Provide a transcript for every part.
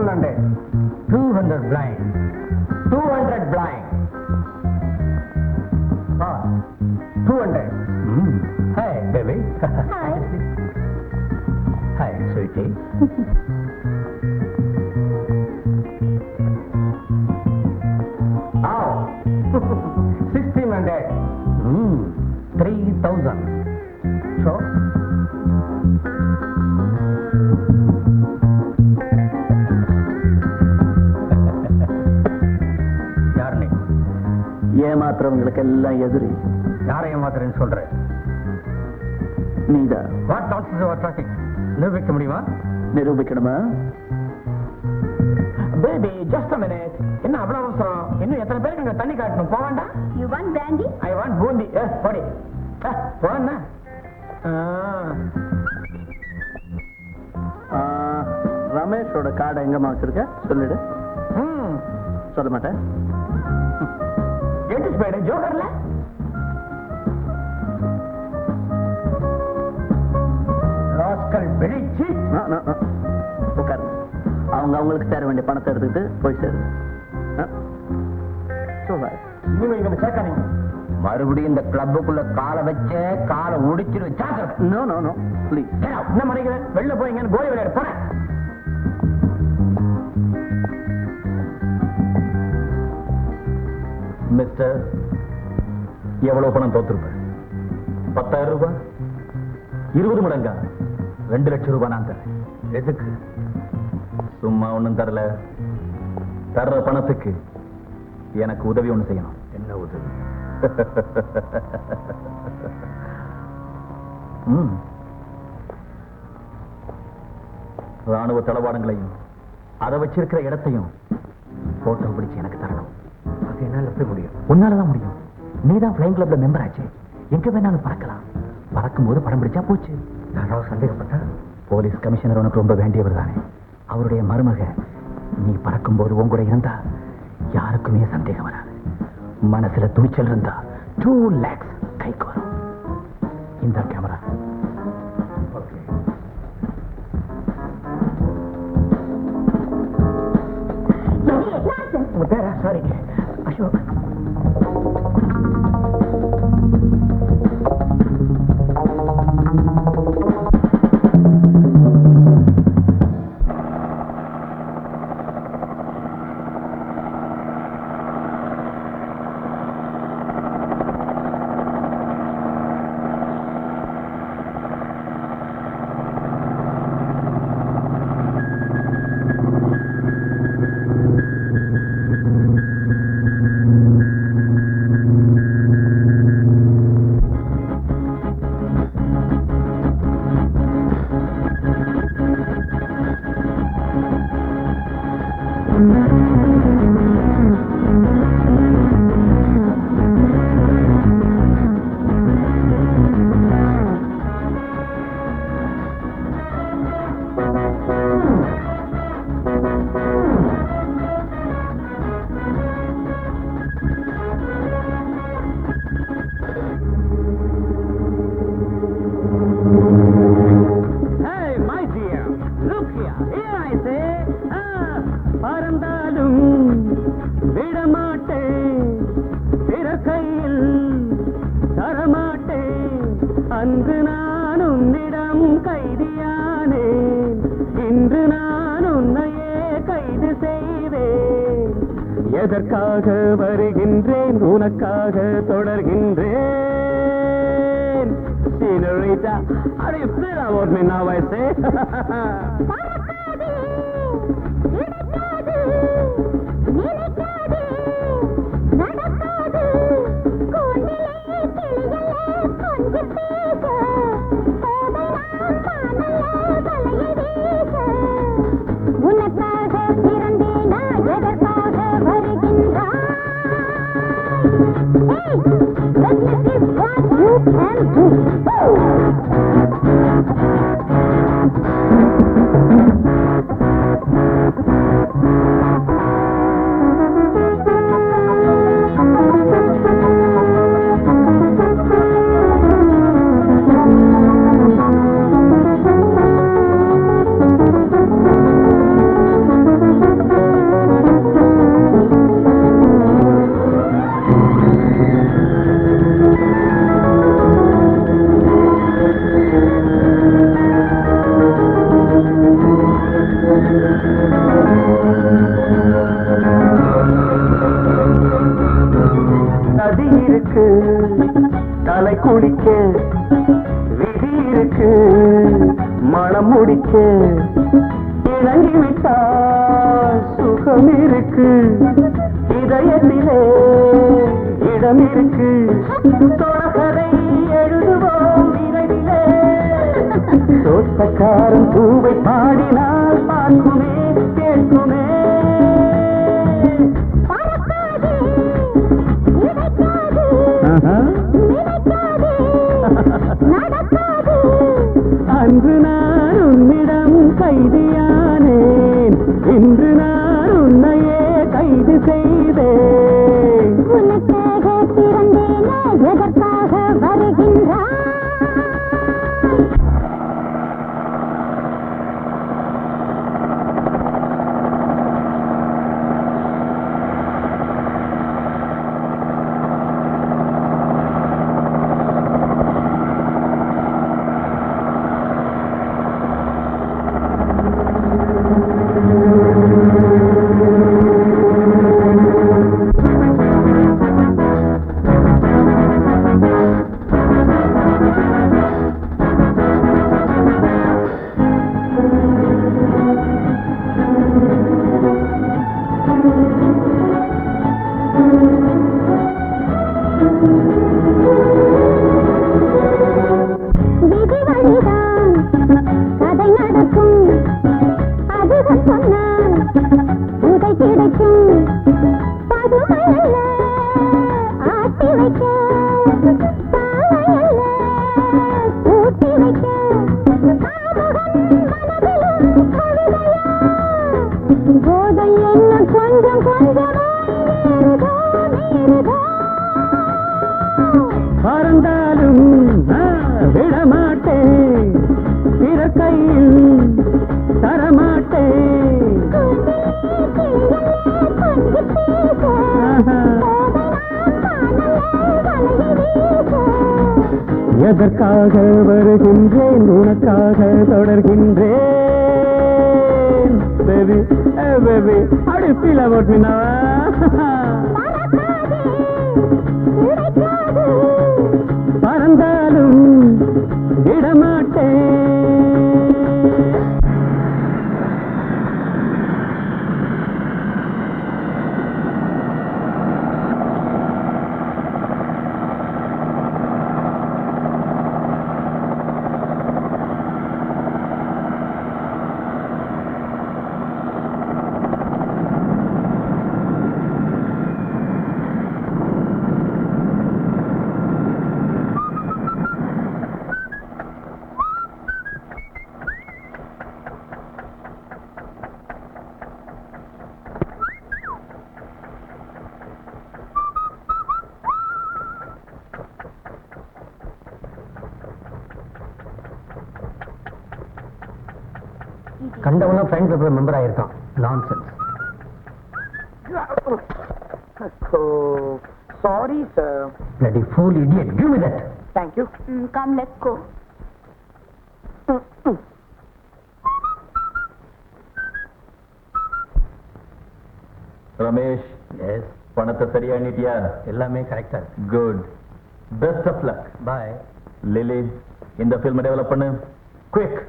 100. 200 blind. 200 blind. 200. Hey, baby. Hi. Hi, sweetie. Oh, 1600. 3,000. Sure. யார் நீ? ஏமாத்துறவங்களுக்கெல்லாம் எதிரி யாரை ஏமாத்துறேன்னு சொல்ற? நீதான். What nonsense you are talking? நிரூபிக்க முடியுமா? நிரூபிக்கணுமா? Baby just a minute. என்ன அவ்வளவு அவசரம்? இன்னும் எத்தனை பேருக்கு இங்க தண்ணி காட்டணும்? போக வேண்டாம்? You want brandy? I want boondi. போடி. போனா ரமேஷோட கார்டை எங்கம்மா வச்சிருக்க? சொல்லிடு. சொல்ல மாட்டேன். எட்டு பேடு ஜோக்கர்ல ராஸ்கல் பிடிச்சி உட்காரு. அவங்க அவங்களுக்கு சேர வேண்டிய பணத்தை எடுத்துக்கிட்டு போய் சேரு. நீங்க இங்க சேர்க்காதீங்க. மறுபடியும் இந்த கிளப்புக்குள்ள காலை வச்ச காலை உடிச்சிரு. No no no please. என்ன மறைக்கிறேன்? வெளில போய் எங்க கோலி விளையாட போறேன். மிஸ்டர், எவ்வளவு பணம் தோத்துருப்ப? 10,000 ரூபாய்? 20 மடங்கா? 2 லட்சம் ரூபாய் நான் தரேன். எதுக்கு? சும்மா ஒண்ணும் தரல. தர்ற பணத்துக்கு எனக்கு உதவி ஒண்ணு செய்யணும். என்ன உதவி? ராணுவ தளவாடங்களையும் அதை வச்சிருக்கிற இடத்தையும் போட்டோ பிடிச்சு எனக்கு தரணும். அது என்னால எப்படி முடியும்? உன்னாலதான் முடியும். நீதான் பிளைங் கிளப்ல மெம்பர் ஆச்சு. எங்க வேணாலும் பறக்கலாம். பறக்கும் போது படம் பிடிச்சா போச்சு. யாராவது சந்தேகப்பட்டா? போலீஸ் கமிஷனர் உனக்கு ரொம்ப வேண்டியவர் தானே. அவருடைய மருமக நீ பறக்கும் போது உன் கூட இருந்தா யாருக்குமே சந்தேகம் வராது. மனசுல துணிச்சல் இருந்தா 2 lakhs கைக்கு வரும். இந்த கேமரா. உங்க பேரா? சாரி, அசோக். அன்று நான் உன்னிடம் கைதியானேன், இன்று நான் உன்னையே கைது செய்தேன். எதற்காக வருகின்றேன், உனக்காக தொடர்கின்றேன். Senorita, how do you feel about me now, I say? Can do. தலை குளிக்க விதி இருக்கு, மனம் முடிக்க இறங்கிவிட்டால் சுகம் இருக்கு, இதயத்திலே இடம் இருக்கு, தொடர்கதை எழுதுவோம் விரைவிலே. தோட்டக்காரன் பூவை பாடினால் பார்க்குமே கேட்குமே. அன்று நான் உன்னிடம் கைதியானேன், இன்று நான் உன்னையே கைது செய்தேன். உனக்காக பிறந்தேனே, எதற்காக வருகின்றாய்? பறந்தாலும் விடமாட்டேன், பிற கையில் தரமாட்டேன். எதற்காக வருகின்றேன், உனக்காக தொடர்கின்றேன். பேபி பேபி அப்படி ஃபீல் அபவுட் மீ நவ. பறந்தாலும் விடமாட்டேன். கண்டவனும் ஃப்ரெண்ட் கிளப்ல மெம்பர் ஆயிருக்கான். Nonsense. Sorry sir. Bloody fool idiot. Give me that. Thank you. Come, let's go. Ramesh, yes, பணத்தை சரியா நீட்டியா? எல்லாமே கரெக்டா இருக்கு. Good. Best of luck. Bye. Lily, இந்த ஃபில்ம் டெவலப் பண்ணு. குயிக்.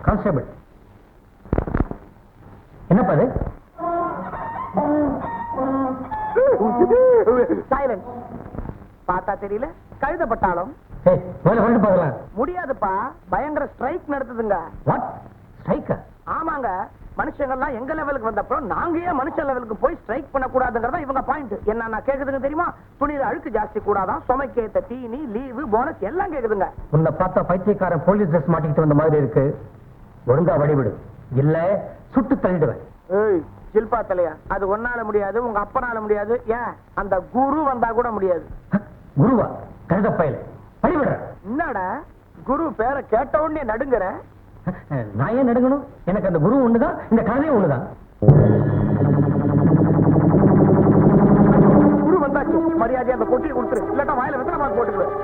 கான்ஸ்டபிள், என்னப்பா அது? சைலன்ஸ். பார்த்தா தெரியல, கழுதப்பட்டாலும் ஏய், முதல்ல கொண்டு போகலாம். முடியாதுப்பா. பயங்கர ஸ்ட்ரைக் நடத்துதுங்க. What strike? ஆமாங்க. மனுஷங்கள்லாம் எங்க லெவலுக்கு வந்தப்பறம் நாங்க ஏன் மனுஷ லெவலுக்கு போய் ஸ்ட்ரைக் பண்ண கூடாதுங்கறத இவங்க பாயிண்ட். என்ன கேக்குதுங்க தெரியுமா? துணியில அழுக்கு ஜாஸ்தி கூடாதான், சுமைக்கேத்த தீனி, லீவு, போனஸ் எல்லாம் கேக்குதுங்க. உன்னை பார்த்தா பைத்தியக்காரன் போலீஸ் ட்ரெஸ் மாட்டிக்கிட்டு வந்த மாதிரி இருக்கு. ஒழுங்கா வழிவிடு, இல்ல சுட்டு தள்ளிடுவேன். ஏய், ஜில்பா தலையா, அது ஒன்னால முடியாது, உங்க அப்பனால முடியாது, ஏன் அந்த குரு வந்தா கூட முடியாது. குருவா? கழுதப்பையில வழிவிடுற. என்னடா குரு பேரை கேட்ட உடனே நடுங்குற? நான் ஏன் நடுங்கணும்? எனக்கு அந்த குரு ஒண்ணுதான், இந்த கதையும் ஒண்ணுதான். குரு வந்தாச்சு, மரியாதை அந்த பொட்டியை கொடுத்துரு, இல்லாட்டா வாயில வெத்தலை பாக்கு போட்டுக்குவேன்.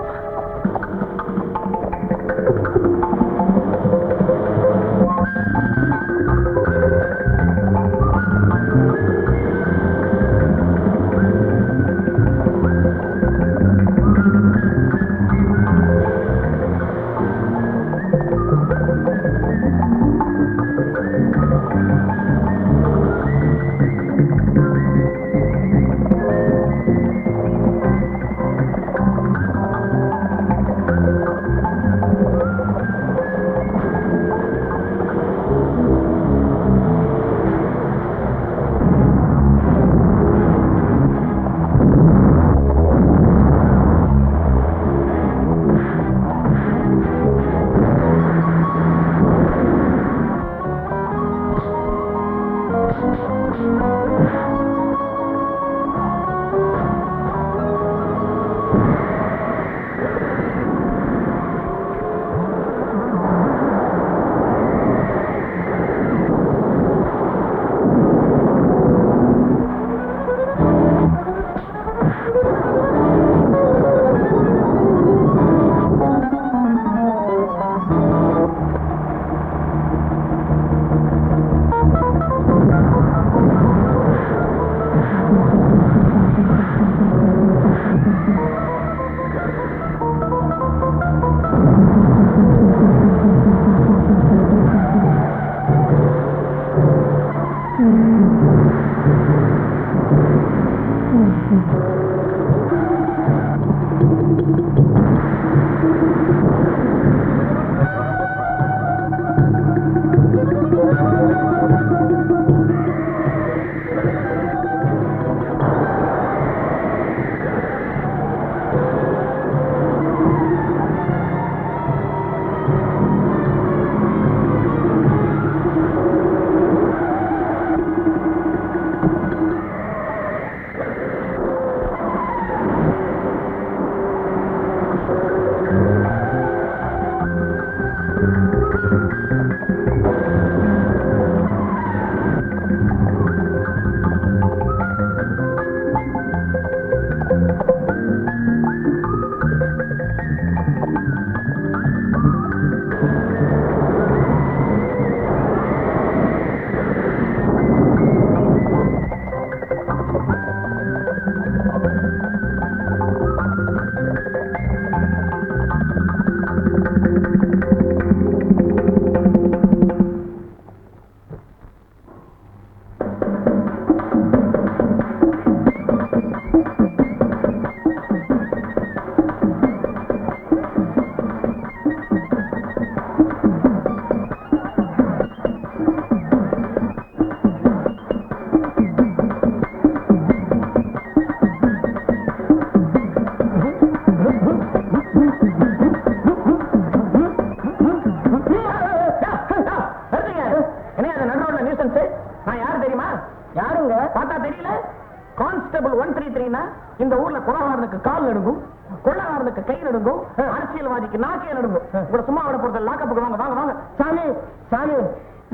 கேட்டீங்கன்னா இந்த ஊர்ல கொலகாரனுக்கு கால் நடுங்கும், கொள்ளகாரனுக்கு கை நடுங்கும், அரசியல்வாதிக்கு நாக்கே நடுங்கும். உங்களை சும்மா விட போறது லாக்கப்புக்கு வாங்க வாங்க வாங்க. சாமி சாமி,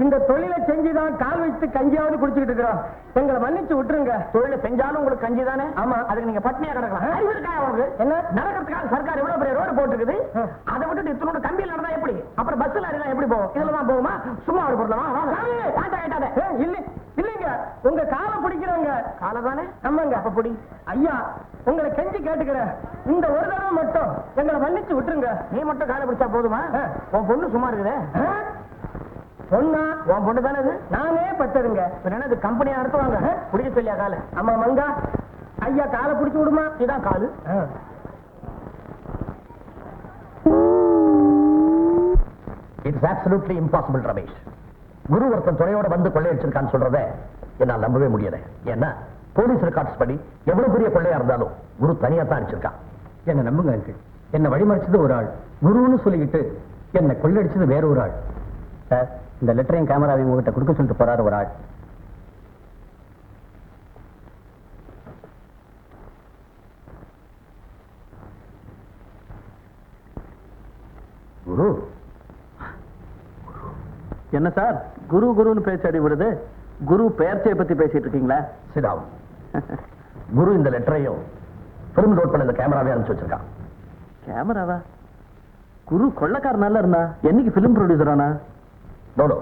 இந்த தொழிலை செஞ்சுதான் கால் வச்சு கஞ்சியாவது குடிச்சுக்கிட்டு இருக்கிறோம். எங்களை மன்னிச்சு விட்டுருங்க. தொழிலை செஞ்சாலும் உங்களுக்கு கஞ்சி தானே? ஆமா. அதுக்கு நீங்க பட்னியா கிடக்கலாம். அறிவு இருக்கா உங்களுக்கு? என்ன நடக்கிறதுக்காக சர்க்கார் எவ்வளவு பெரிய ரோடு போட்டுருக்குது. அதை விட்டுட்டு இத்தனோட கம்பியில் நடந்தா எப்படி? அப்புறம் பஸ்ல அறிதான் எப்படி போகும்? இதுலதான் போகுமா? சும்மா ஒரு பொருளமா கேட்டாதே. இல்லைங்க, உங்க காலை பிடிக்கிறவங்க. காலை தானே? ஆமாங்க. அப்ப பிடி. ஐயா, உங்களை கெஞ்சி கேட்டுக்கிறேன், இந்த ஒரு தடவை மட்டும் எங்களை மன்னிச்சு விட்டுருங்க. நீ மட்டும் காலை பிடிச்சா போதுமா? உன் பொண்ணு சும்மா இருக்குதே. பொண்ணா? உன் பொண்ணு தானே இது? நானே பட்டதுங்க. என்ன இது கம்பெனியா நடத்துவாங்க? பிடிக்க சொல்லியா காலை? ஆமா மங்கா, ஐயா காலை பிடிச்சு விடுமா? இதான் காலு. It's absolutely impossible Ramesh. குரு ஒருத்தன் துணையோட வந்து கொள்ளையடிச்சிருக்கான்னு சொல்றத என்னால் நம்பவே முடியல. ஏன்னா போலீஸ் ரெக்கார்ட்ஸ் படி எவ்வளவு பெரிய கொள்ளையா இருந்தாலும் குரு தனியா தான் அடிச்சிருக்கான். என்ன நம்புங்க அங்கிள், என்ன வழிமறிச்சது ஒரு ஆள், குருன்னு சொல்லிக்கிட்டு என்ன கொள்ளடிச்சது வேற ஒரு ஆள். சார், இந்த லெட்டரையும் கேமராவையும் உங்ககிட்ட கொடுக்க சொல்லிட்டு போறாரு ஒரு ஆள். குரு என்ன சார் குரு குருன்னு பேச்சாடி விடுது? குரு பெயர்ச்சியை பத்தி பேசிட்டு இருக்கீங்களா? சிதாவும் குரு இந்த லெட்டரையும் பிலிம் லோட் பண்ண இந்த கேமராவே அனுப்பிச்சு வச்சிருக்கான். கேமராவா? குரு கொள்ளக்காரனால இருந்தா என்னைக்கு பிலிம் ப்ரொடியூசர் ஆனா? நோடோ,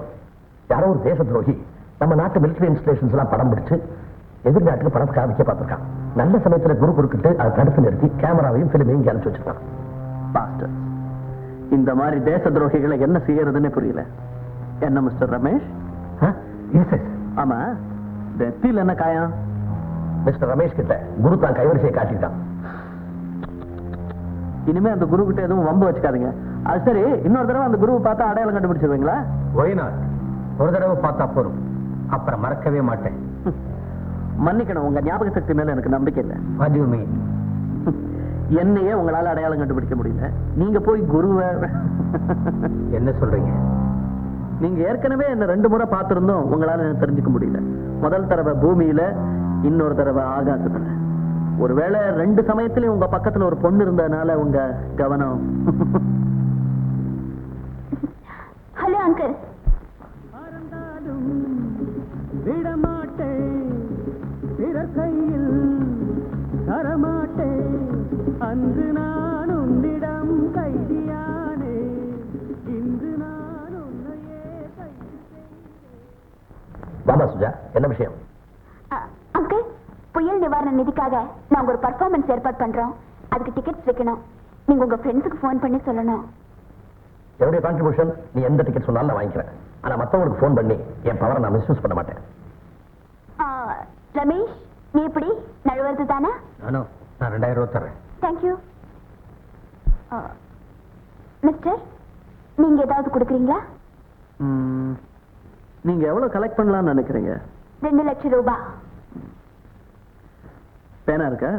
யாரோ ஒரு தேச துரோகி நம்ம நாட்டு மிலிட்டரி இன்ஸ்டலேஷன்ஸ் எல்லாம் படம் பிடிச்சு எதிர்நாட்டுக்கு படம் காமிக்க பார்த்திருக்கான். நல்ல சமயத்துல குரு குறுக்கிட்டு அதை தடுத்து நிறுத்தி கேமராவையும் பிலிமையும் இங்க அனுப்பிச்சு வச்சிருக்கான். பாஸ்டர்ஸ், இந்த மாதிரி தேச துரோகிகளை என்ன செய்யறதுன்னு புரியல. என்ன மிஸ்டர் ரமேஷ்? ஆமா, நெத்தியில் என்ன காயம்? மிஸ்டர் ரமேஷ் கிட்ட குரு தான் கைவரிசையை காட்டிட்டான். இனிமே அந்த குரு கிட்ட எதுவும் வம்பு வச்சுக்காதீங்க. அது சரி, இன்னொரு தடவை அந்த குருவை பார்த்தா அடையாளம் கண்டுபிடிச்சிருவீங்களா? ஒய்நாட், ஒரு தடவை பார்த்தா போறோம், அப்புறம் மறக்கவே மாட்டேன். மன்னிக்கணும், உங்க ஞாபக சக்தி மேல எனக்கு நம்பிக்கை இல்லை. What do you mean? என்னையே உங்களால அடையாளம் கண்டுபிடிக்க முடியல, நீங்க போய் குருவை என்ன சொல்றீங்க? நீங்க ஏற்கனவே என்ன 2 முறை பார்த்திருந்தோம், உங்களால என்ன தெரிஞ்சுக்க முடியல. முதல் தடவை பூமியில, இன்னொரு தடவை ஆகாசத்துல. ஒருவேளை 2 சமயத்திலயும் உங்க பக்கத்துல ஒரு பொண்ணு இருந்ததுனால உங்க கவனம். Hello uncle. விடமாட்டேன் பிறர் கையில் தரமாட்டேன், அன்று நான் உன்னிடம் கைதியானே, இன்று நான் உன்னையே கைது செய்தேன். வாமா சுஜா, என்ன விஷயம்? அங்கிள், புயல் நிவாரண நிதிக்காக நாங்க ஒரு பர்ஃபார்மன்ஸ் ஏற்பாடு பண்றோம். அதுக்கு டிக்கெட்ஸ் வைக்கணும். நீங்க உங்க ஃப்ரெண்ட்ஸுக்கு ஃபோன் பண்ணி சொல்லணும். என்னுடைய கான்ட்ரிபியூஷன் நீ எந்த டிக்கெட் சொன்னாலும் நான் வாங்கிக்கிறேன். ஆனா மத்தவங்களுக்கு ஃபோன் பண்ணி என் பவரை நான் மிஸ்யூஸ் பண்ண மாட்டேன். ரமேஷ், நீ எப்படி நழுவது தானே? நான் 2000 ரூபாய் தரேன். தேங்க்யூ. மிஸ்டர், நீங்க ஏதாவது கொடுக்குறீங்களா? நீங்க எவ்வளவு கலெக்ட் பண்ணலாம்னு நினைக்கிறீங்க? 2 லட்சம் ரூபாய். பேனா இருக்கா?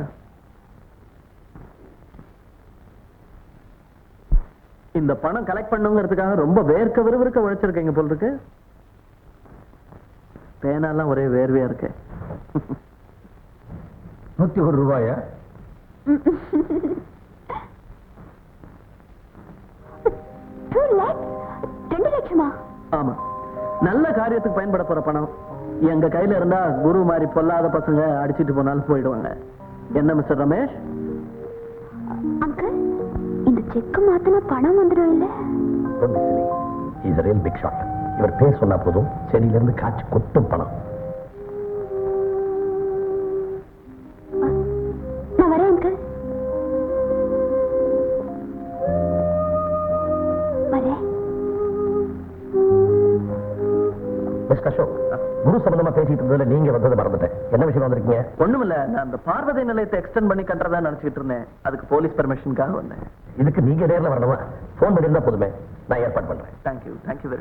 இந்த பணம் கலெக்ட் பண்ணுங்கிறதுக்காக ரொம்ப வேர்க்க விறுவிறுக்க உழைச்சிருக்கீங்க போல் இருக்கு. பேனாலாம் ஒரே வேர்வையா இருக்கு. 101 ரூபாயா? $2 லட்சமா? ஆமா, நல்ல காரியத்துக்கு பயன்பட போற பணம். எங்க கையில இருந்தா குரு மாதிரி பொல்லாத பசங்க அடிச்சிட்டு போனாலும் போயிடுவாங்க. என்ன மிஸ்டர் ரமேஷ்? அங்கிள், இந்த செக் மாத்தினா பணம் வந்துடும் இல்ல? Don't be silly. He is a real big shot. இவர் பேர் சொன்னா போதும், செடியிலிருந்து காய்ச்சி கொட்டும் பணம். நான் வரேன் அங்கிள். வரேன். மிஸ்டர் அசோக், குரு சம்பந்தமா பேசிட்டு இருந்ததுல நீங்க வந்ததை மறந்துட்டேன். என்ன விஷயம் வந்திருக்கீங்க? ஒண்ணுமில்ல, நான் அந்த பார்வதி நிலையத்தை எக்ஸ்டெண்ட் பண்ணி கட்டுறதா நினைச்சிட்டு இருந்தேன். அதுக்கு போலீஸ் பெர்மிஷனுக்காக வந்தேன். இதுக்கு நீங்க நேர்ல வரணுமா? போன் பண்ணியிருந்தா போதுமே, நான் ஏற்பாடு பண்றேன். Thank you very